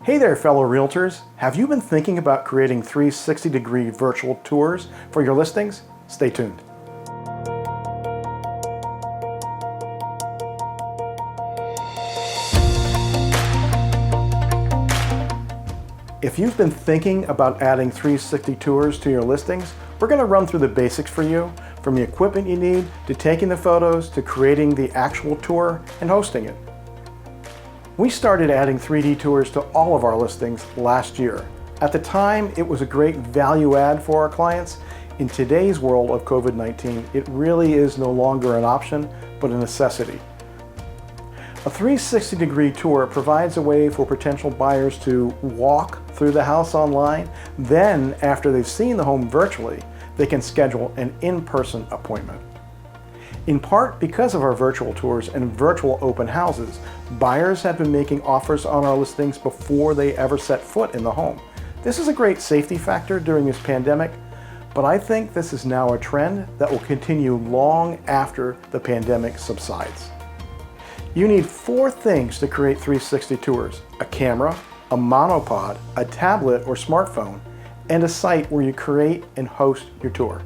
Hey there, fellow realtors. Have you been thinking about creating 360-degree virtual tours for your listings? Stay tuned. If you've been thinking about adding 360 tours to your listings, we're going to run through the basics for you, from the equipment you need, to taking the photos, to creating the actual tour and hosting it. We started adding 3D tours to all of our listings last year. At the time, it was a great value add for our clients. In today's world of COVID-19, it really is no longer an option, but a necessity. A 360-degree tour provides a way for potential buyers to walk through the house online. Then, after they've seen the home virtually, they can schedule an in-person appointment. In part because of our virtual tours and virtual open houses, buyers have been making offers on our listings before they ever set foot in the home. This is a great safety factor during this pandemic, but I think this is now a trend that will continue long after the pandemic subsides. You need 4 things to create 360 tours: a camera, a monopod, a tablet or smartphone, and a site where you create and host your tour.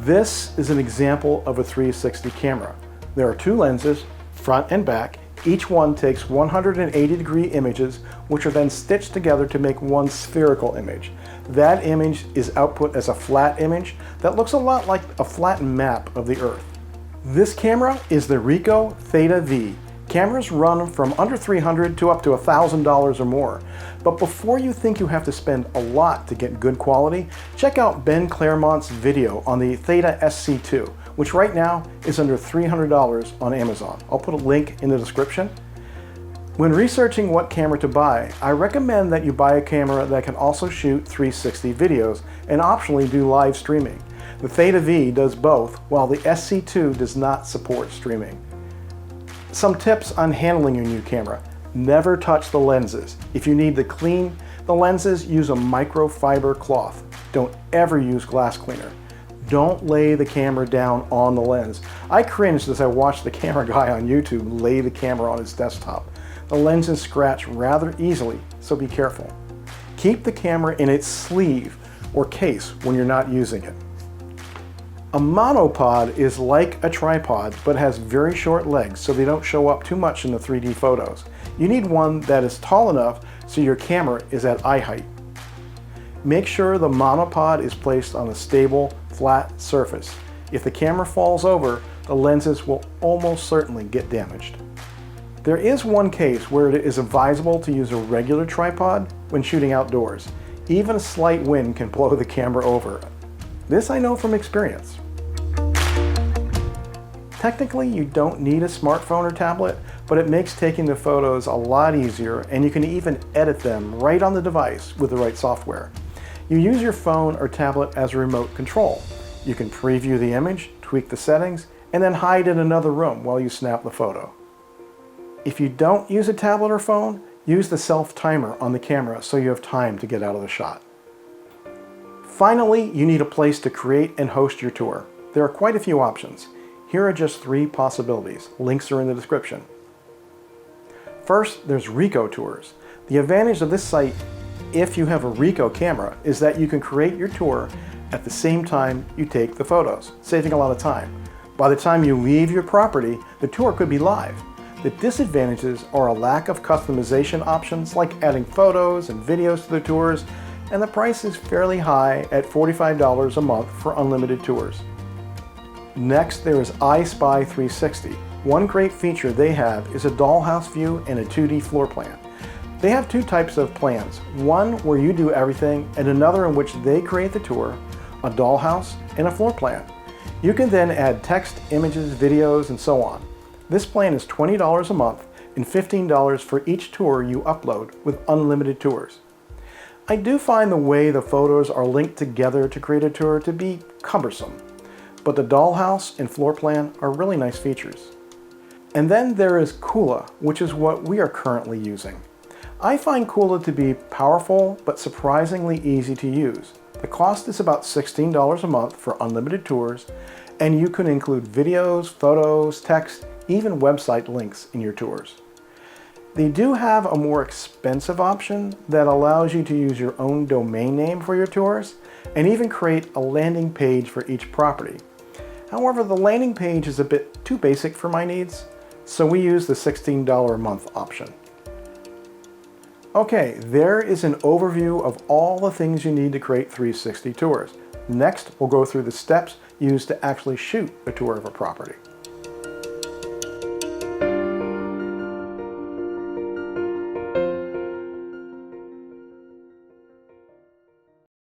This is an example of a 360 camera. There are 2 lenses, front and back. Each one takes 180-degree images, which are then stitched together to make one spherical image. That image is output as a flat image that looks a lot like a flattened map of the Earth. This camera is the Ricoh Theta V. Cameras run from under $300 to up to $1,000 or more. But before you think you have to spend a lot to get good quality, check out Ben Claremont's video on the Theta SC2, which right now is under $300 on Amazon. I'll put a link in the description. When researching what camera to buy, I recommend that you buy a camera that can also shoot 360 videos and optionally do live streaming. The Theta V does both, while the SC2 does not support streaming. Some tips on handling your new camera. Never touch the lenses. If you need to clean the lenses, use a microfiber cloth. Don't ever use glass cleaner. Don't lay the camera down on the lens. I cringed as I watched the camera guy on YouTube lay the camera on his desktop. The lenses scratch rather easily, so be careful. Keep the camera in its sleeve or case when you're not using it. A monopod is like a tripod, but has very short legs so they don't show up too much in the 3D photos. You need one that is tall enough so your camera is at eye height. Make sure the monopod is placed on a stable, flat surface. If the camera falls over, the lenses will almost certainly get damaged. There is one case where it is advisable to use a regular tripod when shooting outdoors. Even a slight wind can blow the camera over. This I know from experience. Technically, you don't need a smartphone or tablet, but it makes taking the photos a lot easier, and you can even edit them right on the device with the right software. You use your phone or tablet as a remote control. You can preview the image, tweak the settings, and then hide in another room while you snap the photo. If you don't use a tablet or phone, use the self-timer on the camera so you have time to get out of the shot. Finally, you need a place to create and host your tour. There are quite a few options. Here are just 3 possibilities. Links are in the description. First, there's Rico Tours. The advantage of this site, if you have a Ricoh camera, is that you can create your tour at the same time you take the photos, saving a lot of time. By the time you leave your property, the tour could be live. The disadvantages are a lack of customization options like adding photos and videos to the tours, and the price is fairly high at $45 a month for unlimited tours. Next, there is Ispy 360. One great feature they have is a dollhouse view and a 2D floor plan. They have 2 types of plans, one where you do everything and another in which they create the tour, a dollhouse, and a floor plan. You can then add text, images, videos, and so on. This plan is $20 a month and $15 for each tour you upload with unlimited tours. I do find the way the photos are linked together to create a tour to be cumbersome, but the dollhouse and floor plan are really nice features. And then there is Coola, which is what we are currently using. I find Coola to be powerful but surprisingly easy to use. The cost is about $16 a month for unlimited tours, and you can include videos, photos, text, even website links in your tours. They do have a more expensive option that allows you to use your own domain name for your tours and even create a landing page for each property. However, the landing page is a bit too basic for my needs, so we use the $16 a month option. Okay, there is an overview of all the things you need to create 360 tours. Next, we'll go through the steps used to actually shoot a tour of a property.